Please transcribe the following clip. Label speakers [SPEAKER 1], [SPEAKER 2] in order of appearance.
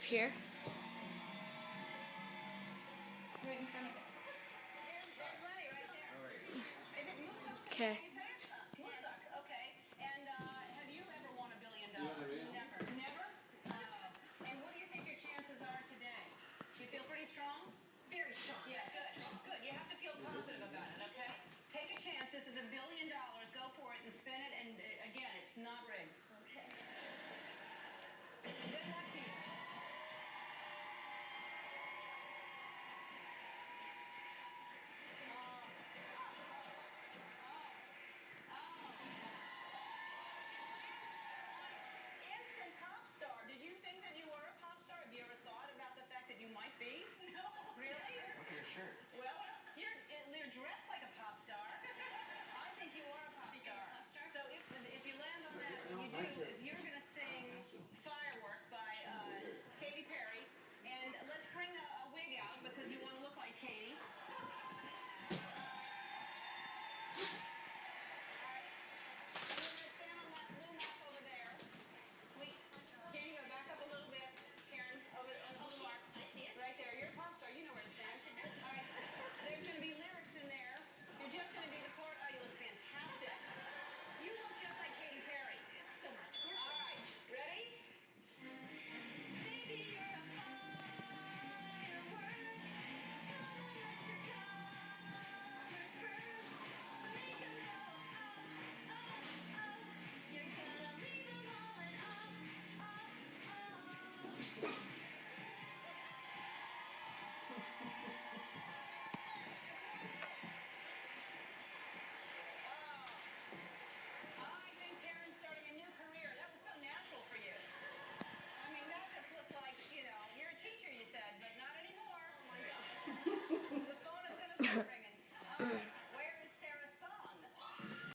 [SPEAKER 1] here.
[SPEAKER 2] Right in front of it.
[SPEAKER 1] Okay.
[SPEAKER 3] Okay. And have you ever won $1 billion? Never. Never? And what do you think your chances are today? Do you feel pretty strong? Very strong. Yeah, good. Good. You have to feel positive about it, okay? Take a chance. This is $1 billion. Go for it and spin it. And again, it's not rigged.